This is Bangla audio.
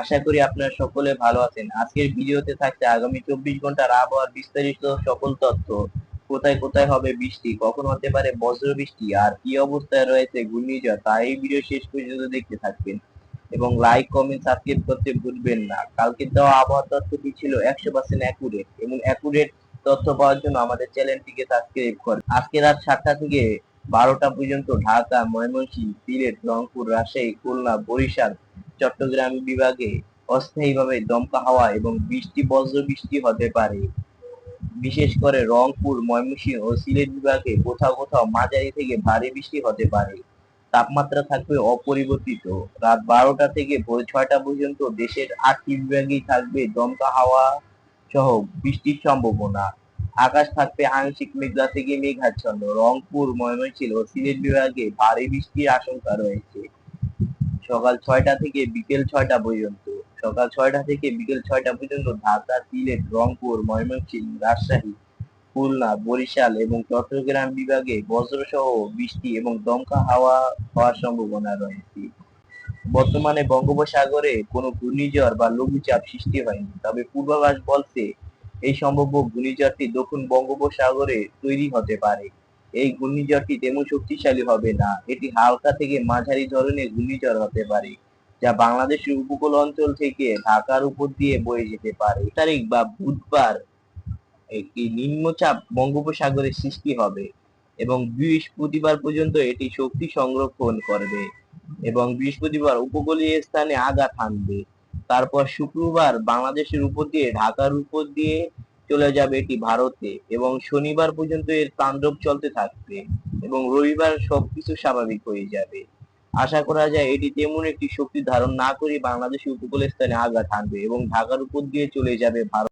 আশা করি আপনারা সকলে ভালো আছেন। আজকের ভিডিওতে থাকছে আগামী 24 ঘন্টার আবহাওয়ার বিস্তারিত সকল তথ্য। কোথায় কোথায় হবে বৃষ্টি, কখন হতে পারে বজ্র বৃষ্টি, আর কি অবস্থায় রয়েছে ঘূর্ণিঝড়, তা এই ভিডিও শেষ পর্যন্ত দেখতে থাকবেন। এবং লাইক, কমেন্ট, সাবস্ক্রাইব করতে ভুলবেন না। কালকে দেওয়া আবহাওয়ার তথ্যটি ছিল 100% অ্যাকুরেট, এবং অ্যাকুরেট তথ্য পাওয়ার জন্য আমাদের চ্যানেলটিকে সাবস্ক্রাইব করুন। আজকে রাত 7টা থেকে 12টা পর্যন্ত ঢাকা, ময়মনসিংহ, সিলেট, রংপুর, রাজশাহী, খুলনা, বরিশাল, চট্টগ্রাম বিভাগে অস্থায়ীভাবে দমকা হাওয়া এবং বজ্র বৃষ্টি হতে পারে। বিশেষ করে রংপুর, ময়মনসিংহ ও সিলেট বিভাগে কোথাও কোথাও মাঝারি থেকে ভারী বৃষ্টি হতে পারে। তাপমাত্রা থাকবে অপরিবর্তিত। রাত 12টা থেকে ভোর 6টা পর্যন্ত দেশের 8টি বিভাগেই থাকবে দমকা হাওয়া সহ বৃষ্টির সম্ভাবনা। আকাশ থাকবে আংশিক মেঘলা থেকে মেঘাচ্ছন্ন। রংপুর, ময়মনসিংহ ও সিলেট বিভাগে ভারী বৃষ্টির আশঙ্কা রয়েছে। সকাল 6টা থেকে বিকেল 6টা পর্যন্ত। সকাল 6টা থেকে বিকেল 6টা পর্যন্ত ঢাকা, সিলেট, রংপুর, ময়মনসিংহ, রাজশাহী, খুলনা, বরিশাল এবং চট্টগ্রাম বিভাগে বজ্রসহ বৃষ্টি এবং দমকা হাওয়া হওয়ার সম্ভাবনা রয়েছে। বর্তমানে বঙ্গোপসাগরে কোনো ঘূর্ণিঝড় বা লঘুচাপ সৃষ্টি হয়নি, তবে পূর্বাভাস বলছে এই সম্ভাব্য ঘূর্ণিঝড়টি দক্ষিণ বঙ্গোপসাগরে তৈরি হতে পারে। এই ঘূর্ণিঝড়টি তেমন শক্তিশালী হবে না, এটি হালকা থেকে মাঝারি ধরনের ঘূর্ণিঝড় হতে পারে, যা বাংলাদেশের উপকূল অঞ্চল থেকে ঢাকার উপর দিয়ে বয়ে যেতে পারে। তারিখ বা বুধবার একটি নিম্নচাপ বঙ্গোপসাগরে সৃষ্টি হবে এবং বৃহস্পতিবার পর্যন্ত এটি শক্তি সংরক্ষণ করবে এবং বৃহস্পতিবার উপকূলীয় স্থানে আঘাত হানবে। তারপর শুক্রবার বাংলাদেশের উপর দিয়ে, ঢাকার উপর দিয়ে চলে যাবে এটি ভারতে, এবং শনিবার পর্যন্ত এর তাণ্ডব চলতে থাকবে এবং রবিবার সবকিছু স্বাভাবিক হয়ে যাবে। আশা করা যায় এটি তেমন একটি শক্তি ধারণ না করে বাংলাদেশের উপকূল স্থানে আঘাত হানবে এবং ঢাকার উপর দিয়ে চলে যাবে ভারত।